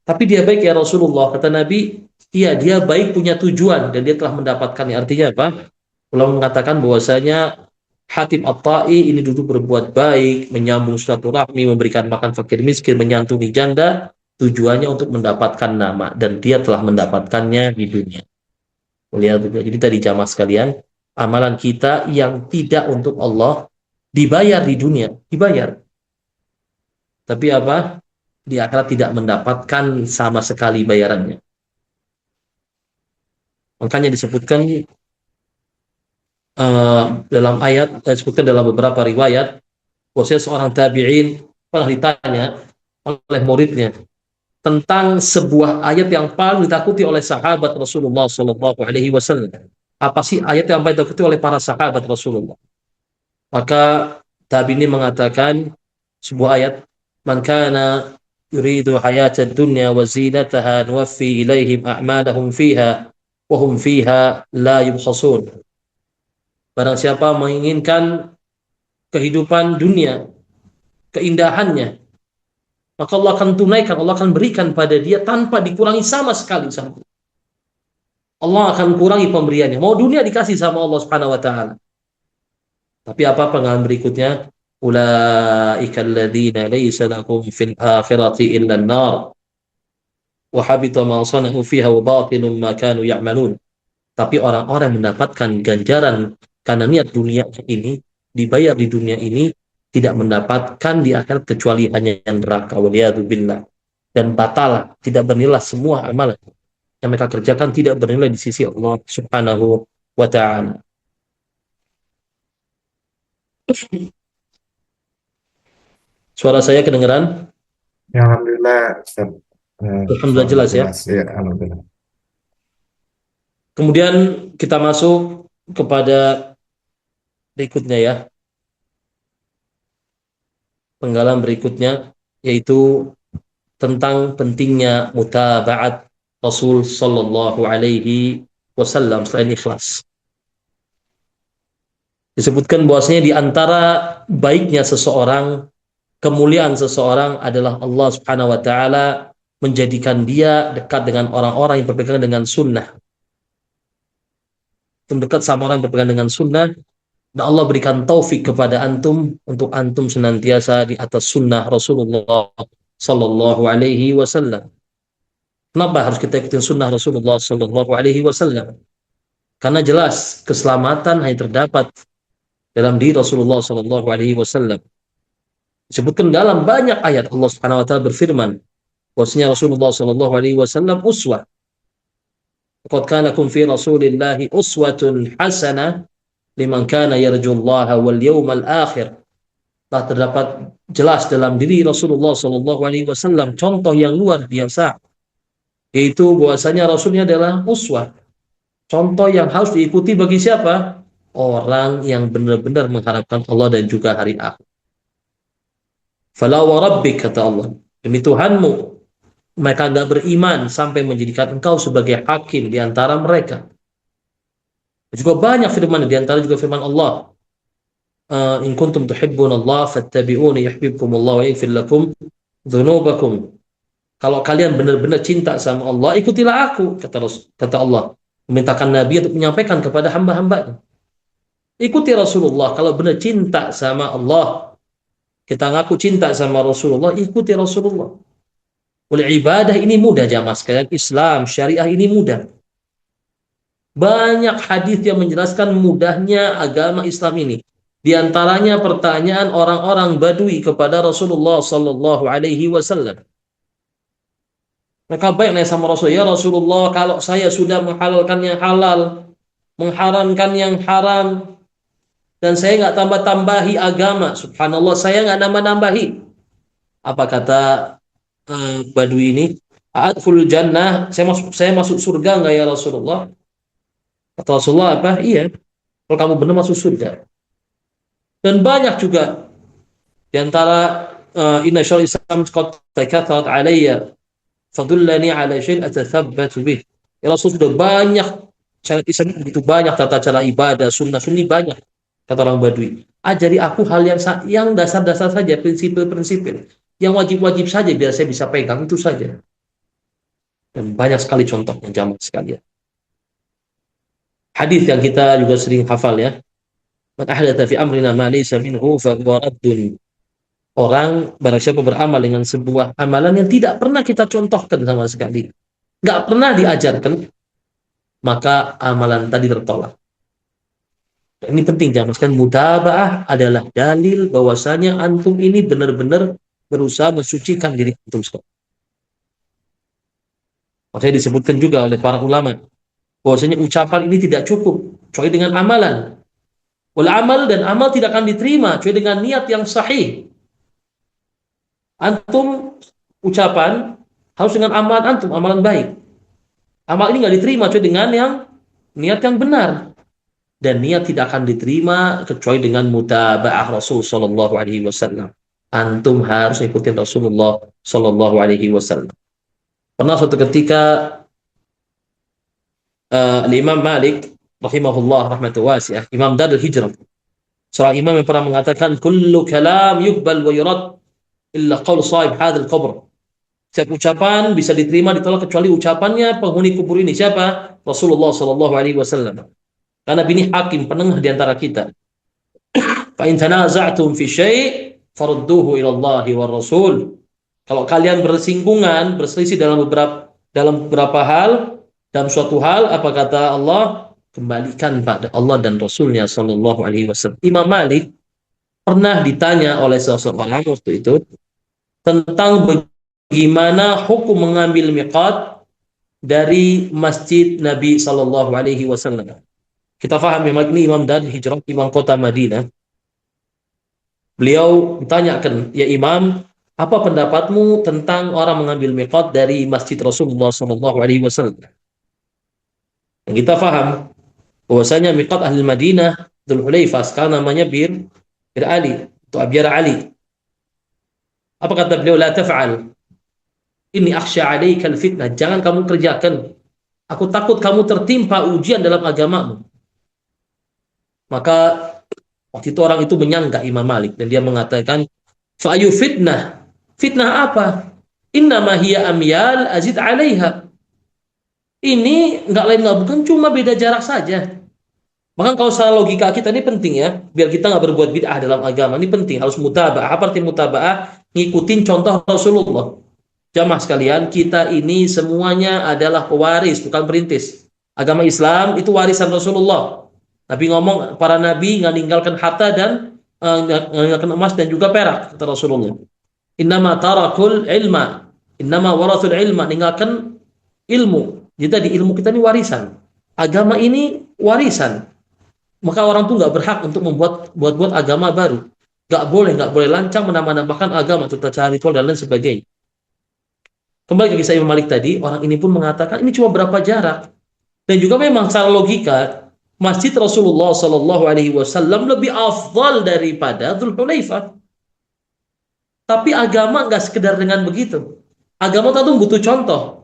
Tapi dia baik ya Rasulullah. Kata Nabi, iya dia baik, punya tujuan dan dia telah mendapatkannya. Artinya apa? Ulama mengatakan bahwasanya Hatib At-Ta'i ini dulu berbuat baik, menyambung silaturahmi, memberikan makan fakir miskin, menyantuni janda, tujuannya untuk mendapatkan nama, dan dia telah mendapatkannya di dunia. Lihat, jadi tadi jamaah sekalian, amalan kita yang tidak untuk Allah dibayar di dunia, dibayar. Tapi apa? Di akhirat tidak mendapatkan sama sekali bayarannya. Makanya disebutkan dalam ayat, disebutkan dalam beberapa riwayat, bahwasanya seorang tabi'in pernah ditanya oleh muridnya tentang sebuah ayat yang paling ditakuti oleh sahabat Rasulullah Sallallahu Alaihi Wasallam. Apa sih ayat yang paling ditakuti oleh para sahabat Rasulullah? Maka tabi'in ini mengatakan sebuah ayat, "Man kana yuridu hayatad dunya wa zinataha nuwaffi ilaihim a'malahum fiha wa hum fiha la yubkhasun." Barang siapa menginginkan kehidupan dunia, keindahannya, maka Allah akan tunaikan, Allah akan berikan pada dia tanpa dikurangi sama sekali. Allah akan kurangi pemberiannya. Mau dunia dikasih sama Allah Subhanahu wa taala. Tapi apa pengalaman berikutnya? Ulaika alladzina laysa lahum fil akhirati illa an-nar wa habita ma sana'u fiha wa batilun ma kanu ya'malun. Tapi orang-orang mendapatkan ganjaran karena niat dunia ini, dibayar di dunia ini, tidak mendapatkan di akhirat kecuali hanya yang neraka, waliyadzubillah. Dan batal, tidak bernilai semua amalan yang mereka kerjakan, tidak bernilai di sisi Allah Subhanahu wa ta'ala. Suara saya kedengeran? Ya, Alhamdulillah, Ustaz. Alhamdulillah jelas ya. Ya, Alhamdulillah. Kemudian kita masuk kepada berikutnya ya. Penggalan berikutnya yaitu tentang pentingnya mutaba'at Rasul Sallallahu Alaihi Wasallam selain ikhlas. Disebutkan bahwasanya di antara baiknya seseorang, kemuliaan seseorang adalah Allah Subhanahu wa taala menjadikan dia dekat dengan orang-orang yang berpegang dengan sunnah. Dekat sama orang yang berpegang dengan sunnah, dan Allah berikan taufik kepada antum untuk antum senantiasa di atas sunnah Rasulullah Sallallahu Alaihi Wasallam. Kenapa harus kita ikutin sunnah Rasulullah Sallallahu Alaihi Wasallam? Karena jelas keselamatan hanya terdapat dalam diri Rasulullah Sallallahu Alaihi Wasallam. Disebutkan dalam banyak ayat, Allah Subhanahu Wa Taala berfirman bahwasanya Rasulullah Sallallahu Alaihi Wasallam uswah. Qad kana lakum fi Rasulillahi uswatun hasanah liman kana yarjullaha wal yawmal akhir. Telah terdapat jelas dalam diri Rasulullah Sallallahu Alaihi Wasallam contoh yang luar biasa, yaitu bahwasanya Rasulnya adalah uswah, contoh yang harus diikuti bagi siapa? Orang yang benar-benar mengharapkan Allah dan juga hari akhir. Fala wa rabbik, kata Allah, demi Tuhanmu, mereka tidak beriman sampai menjadikan engkau sebagai hakim di antara mereka. Juga banyak firman, di antara juga firman Allah, in kuntum tuhibbunallah fattabi'uni yuhibbukumullah wa yaghfir lakum dzunubakum. Kalau kalian benar-benar cinta sama Allah, ikutilah aku, kata Allah, memintakan Nabi untuk menyampaikan kepada hamba-hambanya. Ikuti Rasulullah. Kalau benar cinta sama Allah, kita ngaku cinta sama Rasulullah, ikuti Rasulullah. Oleh ibadah ini mudah jamaah sekalian, Islam, syariah ini mudah. Banyak hadis yang menjelaskan mudahnya agama Islam ini. Di antaranya pertanyaan orang-orang Badui kepada Rasulullah sallallahu alaihi wasallam. Mereka baik nanya sama Rasul, ya Rasulullah, kalau saya sudah menghalalkan yang halal, mengharamkan yang haram, dan saya nggak tambah-tambahi agama, subhanallah, saya nggak nambah-nambahi. Apa kata Badui ini? Adkhul jannah, saya masuk surga nggak ya Rasulullah? Kata Rasulullah apa? Iya, kalau kamu benar masuk surga. Dan banyak juga di antara inna syar'i Islam qad takatharat alayya fadullani ala syai'in atathabbatu bih. Ya Rasul, sudah banyak syariat Islam begitu banyak, tata cara ibadah, sunnah sunni banyak, kata orang Badui. Ajari aku hal yang dasar-dasar saja, prinsip-prinsip yang wajib-wajib saja biar saya bisa pegang, itu saja. Dan banyak sekali contohnya jamaah sekalian. Hadis yang kita juga sering hafal ya. Man ahdatsa fi amrina ma laysa minhu fa huwa raddun. Orang barang siapa beramal dengan sebuah amalan yang tidak pernah kita contohkan sama sekali, nggak pernah diajarkan, maka amalan tadi tertolak. Ini penting jangan kan, mutaba'ah adalah dalil bahwasanya antum ini benar-benar berusaha mensucikan diri antum sekali. Makanya disebutkan juga oleh para ulama bahwasanya ucapan ini tidak cukup kecuali dengan amalan. Wal amal, dan amal tidak akan diterima kecuali dengan niat yang sahih. Antum ucapan harus dengan amalan antum, amalan baik. Amal ini nggak diterima kecuali dengan niat yang benar, dan niat tidak akan diterima kecuali dengan mutaba'ah Rasul sallallahu alaihi wasallam. Antum harus ikutin Rasulullah sallallahu alaihi wasallam. Pernah suatu ketika Imam Malik rahimahullah rahmatu wasi'ah, Imam Darul Hijrah, seorang imam yang pernah mengatakan kullu kalam yuqbal wa yurad illa qaul sahib hadzal qabr. Setiap ucapan bisa diterima ditolak kecuali ucapannya penghuni kubur ini. Siapa? Rasulullah sallallahu alaihi wasallam. Karena bini hakim, penengah di antara kita. Fa in tanaza'tum fi syai' farudduhu ila Allah wa Rasul. Kalau kalian bersinggungan, berselisih dalam beberapa hal, dalam suatu hal, apa kata Allah? Kembalikan pada Allah dan Rasulnya sallallahu alaihi wasallam. Imam Malik pernah ditanya oleh seseorang waktu itu tentang bagaimana hukum mengambil miqat dari masjid Nabi sallallahu alaihi wasallam. Kita faham memang ini Imam Darul Hijrah, Imam kota Madinah. Beliau ditanyakan, ya Imam, apa pendapatmu tentang orang mengambil miqat dari masjid Rasulullah sallallahu alaihi wasallam? Yang kita faham bahwasanya miqat ahli Madinah Dzul Hulaifah, sekarang namanya Bir Ali atau Abyar Ali. Apa kata beliau? La taf'al. Inni akhsha 'alaika al-fitnah. Jangan kamu kerjakan. Aku takut kamu tertimpa ujian dalam agamamu. Maka waktu itu orang itu menyangka Imam Malik dan dia mengatakan, fa ayu fitnah? Fitnah apa? Innama hiya amyal azid 'alaiha. Ini enggak lain enggak bukan, cuma beda jarak saja. Maka kalau secara logika kita ini penting ya, biar kita nggak berbuat bid'ah dalam agama, ini penting, harus mutaba'ah. Apa arti mutaba'ah? Ngikutin contoh Rasulullah. Jamaah sekalian, kita ini semuanya adalah pewaris, bukan perintis. Agama Islam itu warisan Rasulullah. Nabi ngomong, para nabi nggak ninggalkan harta dan ninggalkan emas dan juga perak, kata Rasulullah. Innama tarakul ilma, innama warathul ilma, ninggalkan ilmu. Jadi ilmu kita ini warisan. Agama ini warisan. Maka orang tuh nggak berhak untuk buat agama baru. Nggak boleh lancang menambah-nambahkan agama, tata cara ritual dan lain sebagainya. Kembali ke kisah Imam Malik tadi, orang ini pun mengatakan ini cuma berapa jarak. Dan juga memang secara logika, masjid Rasulullah Sallallahu Alaihi Wasallam lebih afdal daripada Dzul Hulaifah. Tapi agama nggak sekedar dengan begitu. Agama tentu butuh contoh.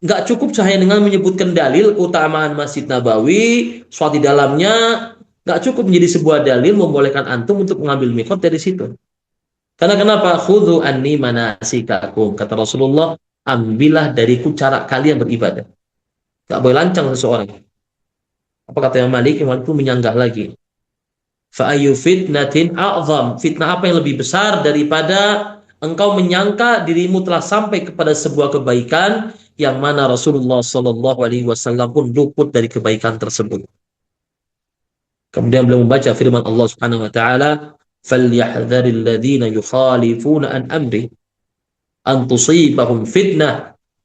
Nggak cukup hanya dengan menyebutkan dalil keutamaan Masjid Nabawi, sholat di dalamnya, nggak cukup menjadi sebuah dalil membolehkan antum untuk mengambil miqat dari situ. Karena kenapa? Khudhu anni manasikakum, kata Rasulullah, ambillah dariku cara kalian beribadah. Nggak boleh lancang seseorang. Apa kata Imam Malik? Imam Malik itu menyanggah lagi. Fa ayu fitnatin a'zam. Fitnah apa yang lebih besar daripada engkau menyangka dirimu telah sampai kepada sebuah kebaikan yang mana Rasulullah Shallallahu Alaihi Wasallam pun luput dari kebaikan tersebut. Kemudian beliau membaca firman Allah Subhanahu Wa Taala, فَلْيَحْذَرِ الَّذِينَ يُخَالِفُونَ عَنْ أَمْرِهِ أَنْ تُصِيبَهُمْ فِتْنَةٌ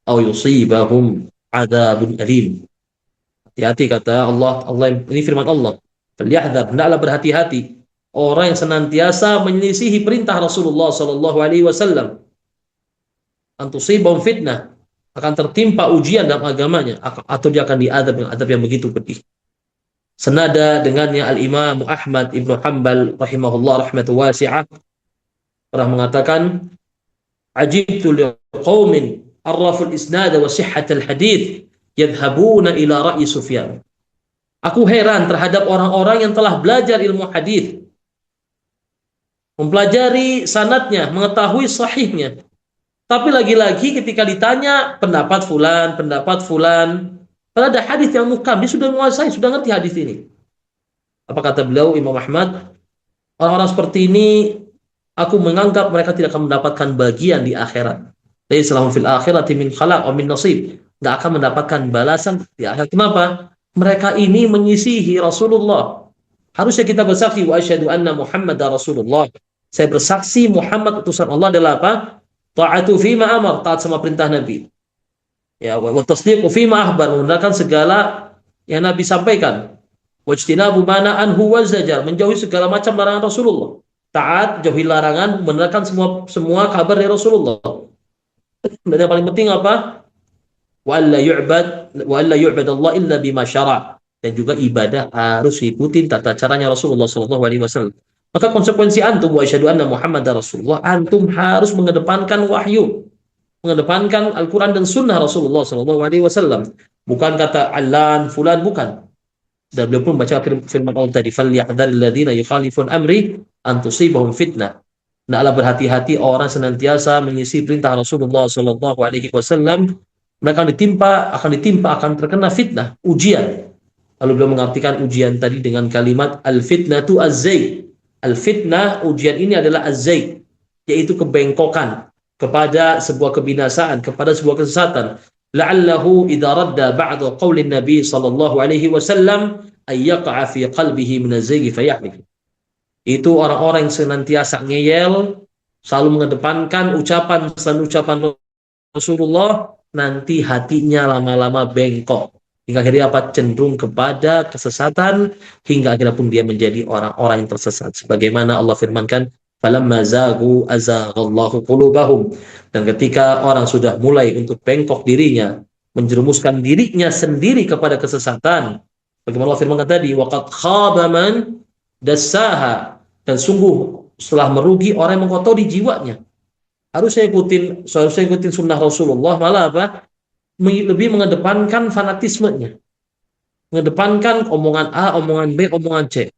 أَوْ يُصِيبَهُمْ عَذَابٌ أَلِيمٌ. Hati-hati kata Allah, ini firman Allah. Falyahdhar, hendaklah berhati-hati orang yang senantiasa menyelisihi perintah Rasulullah Shallallahu Alaihi Wasallam. Antusibahum fitnah, akan tertimpa ujian dalam agamanya, atau dia akan diadab dengan adab yang begitu pedih. Senada dengannya Al-Imam Ahmad Ibnu Hanbal rahimahullah rahmatu wasi'ah pernah mengatakan, ajibtu liqaumin arraful isnad wa sihhatal hadits yadhhabuna ila ra'yi Sufyan. Aku heran terhadap orang-orang yang telah belajar ilmu hadis, mempelajari sanadnya, mengetahui sahihnya. Tapi lagi-lagi ketika ditanya pendapat fulan, padahal ada hadis yang muhkam, dia sudah menguasai, sudah ngerti hadis ini. Apa kata beliau Imam Ahmad? Orang-orang seperti ini aku menganggap mereka tidak akan mendapatkan bagian di akhirat. Laisa lahum fil akhirati min khalaq wa min nasib. Enggak akan mendapatkan balasan di akhirat. Kenapa? Mereka ini menyisihi Rasulullah. Harusnya kita bersaksi wa asyhadu anna Muhammadar Rasulullah. Saya bersaksi Muhammad utusan Allah adalah apa? Ta'atu fima amar, taat sama perintah Nabi. Ya, wa tasdiqu fima akhbar, membenarkan segala yang Nabi sampaikan. Wajtinabu mana anhu wa zajar, menjauhi segala macam larangan Rasulullah. Taat, jauhi larangan, membenarkan semua kabar dari Rasulullah. Dan yang paling penting apa? Wa alla yu'bad Allah illa bima syara'. Dan juga ibadah harus ikutin tata caranya Rasulullah sallallahu alaihi wasallam. Maka konsekuensi antum wa asyhadu anna Muhammadar Rasulullah, antum harus mengedepankan wahyu, mengedepankan Al-Qur'an dan sunnah Rasulullah sallallahu alaihi wasallam. Bukan kata alan fulan, bukan. Dan beliau pun baca firman Allah tadi, falyahdharil ladzina yukhalifun amri an tusibahum fitnah. Hendaklah berhati-hati orang senantiasa mengisi perintah Rasulullah sallallahu alaihi wasallam, mereka akan terkena fitnah, ujian. Lalu beliau mengartikan ujian tadi dengan kalimat al-fitnatu az-zayg. Al-fitnah, ujian ini adalah az-zayg, yaitu kebengkokan kepada sebuah kebinasaan, kepada sebuah kesesatan. La'allahu idza radda ba'da qaulin Nabi sallallahu alaihi wasallam ay yaqa'a fi qalbihi min az-zayg fayahlik. Itu orang-orang yang senantiasa ngeyel, selalu mengedepankan ucapan Rasulullah, nanti hatinya lama-lama bengkok hingga akhirnya apa, cenderung kepada kesesatan, hingga akhirnya pun dia menjadi orang-orang yang tersesat. Sebagaimana Allah firmankan, falamma zagu azaghallahu qulubahum. Dan ketika orang sudah mulai untuk bengkok dirinya, menjerumuskan dirinya sendiri kepada kesesatan, bagaimana Allah firmankan tadi, waqad khaba man dassaha. Dan sungguh setelah merugi orang yang mengkotori jiwanya. Harusnya ikutin sunnah Rasulullah, malah apa? Lebih mengedepankan fanatismenya, mengedepankan omongan A, omongan B, omongan C.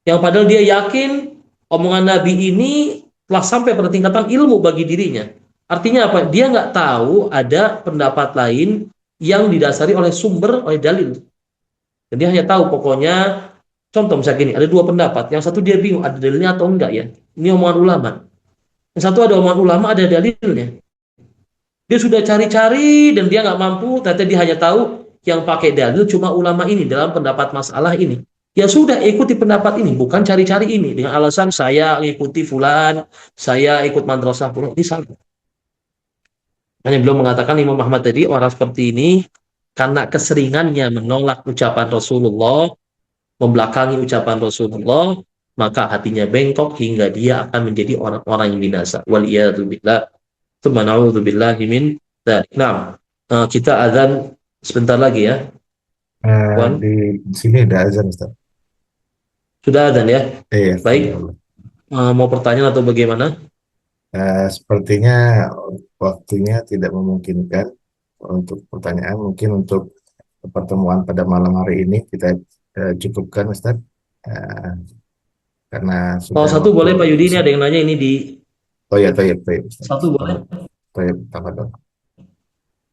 Yang padahal dia yakin omongan Nabi ini telah sampai pada tingkatan ilmu bagi dirinya. Artinya apa? Dia nggak tahu ada pendapat lain yang didasari oleh sumber, oleh dalil. Dan dia hanya tahu pokoknya, contoh misalnya gini, ada dua pendapat. Yang satu dia bingung, ada dalilnya atau enggak ya. Ini omongan ulama. Yang satu ada omongan ulama, ada dalilnya. Dia sudah cari-cari dan dia nggak mampu, ternyata dia hanya tahu yang pakai dalil cuma ulama ini dalam pendapat masalah ini. Ya sudah, ikuti pendapat ini, bukan cari-cari ini dengan alasan saya ikuti fulan, saya ikut madrasah fulan. Ini salah. Hanya belum mengatakan Imam Ahmad tadi, orang seperti ini karena keseringannya menolak ucapan Rasulullah, membelakangi ucapan Rasulullah, maka hatinya bengkok hingga dia akan menjadi orang-orang yang binasa. Waliyadu billah. Subhanallah min dzalik. Nah, kita azan sebentar lagi ya. Di sini ada azan, Ustaz. Sudah azan ya? Iya. Baik. Mau pertanyaan atau bagaimana? Sepertinya waktunya tidak memungkinkan untuk pertanyaan. Mungkin untuk pertemuan pada malam hari ini kita cukupkan, Ustaz. Karena Kalau satu boleh Pak Yudi, ini ada yang nanya ini di. Oh ya, baik. Satu boleh. Baik, tafadhol.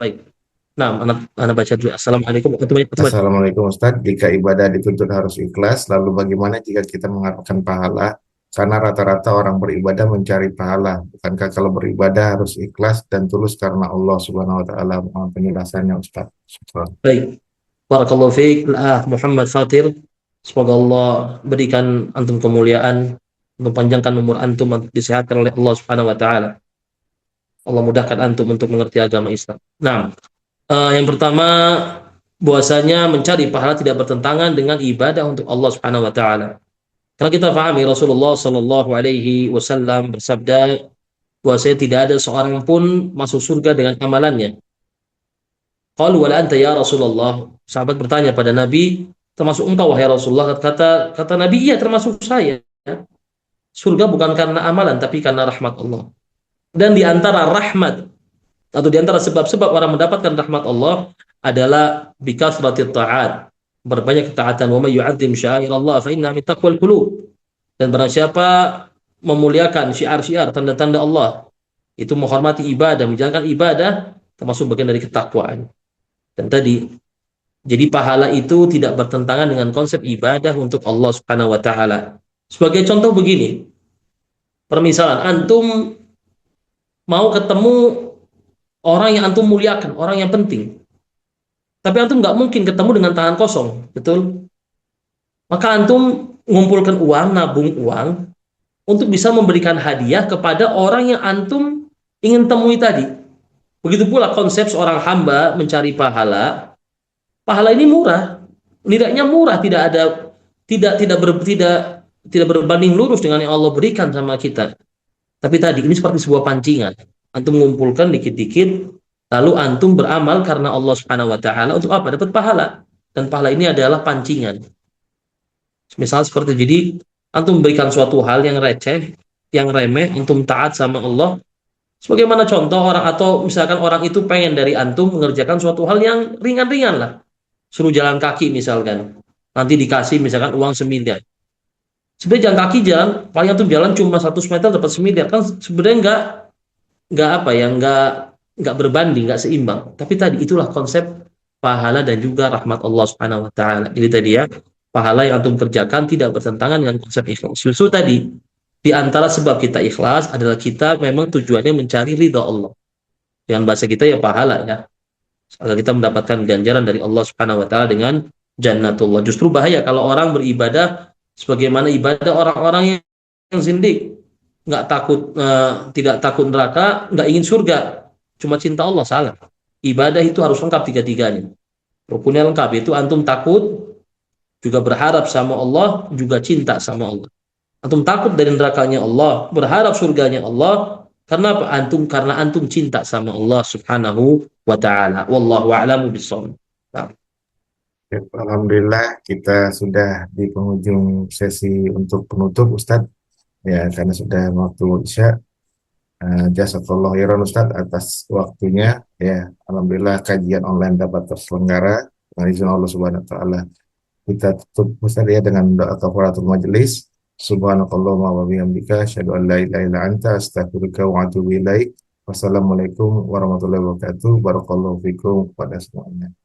Baik. Nah, anak baca dulu. Assalamualaikum. Assalamualaikum Ustaz. Jika ibadah dituntut harus ikhlas, lalu bagaimana jika kita mengharapkan pahala Karena rata-rata orang beribadah mencari pahala. Bukankah kalau beribadah harus ikhlas dan tulus karena Allah Subhanahu wa taala? Mohon penjelasannya Ustaz. Syukran. Baik. Barakallahu fiik, Muhammad Fatir. Semoga Allah berikan antum kemuliaan, mempanjangkan umur antum, disehatkan oleh Allah Subhanahu wa taala. Allah mudahkan antum untuk mengerti agama Islam. Nah, yang pertama, bahwasanya mencari pahala tidak bertentangan dengan ibadah untuk Allah Subhanahu wa taala. Karena kita pahami Rasulullah Shallallahu alaihi wasallam bersabda bahwasanya tidak ada seorang pun masuk surga dengan amalannya. Qalu wala anta ya Rasulullah. Sahabat bertanya pada Nabi, termasuk engkau wahai Rasulullah? Kata Nabi, iya termasuk saya. Surga bukan karena amalan tapi karena rahmat Allah. Dan di antara rahmat atau di antara sebab-sebab orang mendapatkan rahmat Allah adalah bikasratit ta'at, berbanyak ketaatan. Wa may yu'azzim sya'airallah fa innaha min taqwal qulub. Dan barang siapa memuliakan syiar-syiar, tanda-tanda Allah, itu menghormati ibadah, menjalankan ibadah, termasuk bagian dari ketakwaan. Dan tadi, jadi pahala itu tidak bertentangan dengan konsep ibadah untuk Allah Subhanahu wa taala. Sebagai contoh begini, permisalan antum mau ketemu orang yang antum muliakan, orang yang penting. Tapi antum nggak mungkin ketemu dengan tangan kosong, betul? Maka antum mengumpulkan uang, nabung uang, untuk bisa memberikan hadiah kepada orang yang antum ingin temui tadi. Begitu pula konsep seorang hamba mencari pahala. Pahala ini murah, nilainya murah, tidak ada tidak berbanding lurus dengan yang Allah berikan sama kita. Tapi tadi ini seperti sebuah pancingan. Antum mengumpulkan dikit-dikit, lalu antum beramal karena Allah Subhanahu wa taala untuk apa? Dapat pahala. Dan pahala ini adalah pancingan. Misal seperti jadi antum berikan suatu hal yang receh, yang remeh, antum taat sama Allah. Sebagaimana contoh orang atau misalkan orang itu pengen dari antum mengerjakan suatu hal yang ringan-ringan lah. Suruh jalan kaki misalkan. Nanti dikasih misalkan uang 1 miliar. Sebenarnya jalan kaki jalan, paling antum jalan cuma 100 meter dapat 1 miliar. Kan sebenarnya nggak apa ya, nggak berbanding, nggak seimbang. Tapi tadi itulah konsep pahala dan juga rahmat Allah Subhanahu wa taala. Jadi tadi ya, pahala yang antum kerjakan tidak bertentangan dengan konsep ikhlas. Justru tadi di antara sebab kita ikhlas adalah kita memang tujuannya mencari ridha Allah. Dengan bahasa kita ya pahala ya. Agar kita mendapatkan ganjaran dari Allah Subhanahu wa taala dengan jannatullah. Justru bahaya kalau orang beribadah sebagaimana ibadah orang-orang yang zindik, nggak takut tidak takut neraka, nggak ingin surga, cuma cinta Allah. Salah. Ibadah itu harus lengkap tiga-tiganya. Rukunnya lengkap, itu antum takut, juga berharap sama Allah, juga cinta sama Allah. Antum takut dari nerakanya Allah, berharap surganya Allah. Karena apa? Karena antum cinta sama Allah Subhanahu wa taala. Wallahu a'lamu bissawab. Nah, Ya, alhamdulillah kita sudah di penghujung sesi untuk penutup Ustadz. Ya, karena sudah waktu Isya. Jazakallah khairan Ustadz atas waktunya. Ya, alhamdulillah kajian online dapat terselenggara dengan izin Allah Subhanahu wa taala. Kita tutup Ustadz ya dengan doa kafaratul majelis. Subhanakallahumma wa bihamdika asyhadu an la ilaha illa anta astaghfiruka wa atubu ilaik. Wassalamualaikum warahmatullahi wabarakatuh. Barakallahu fikum kepada semuanya.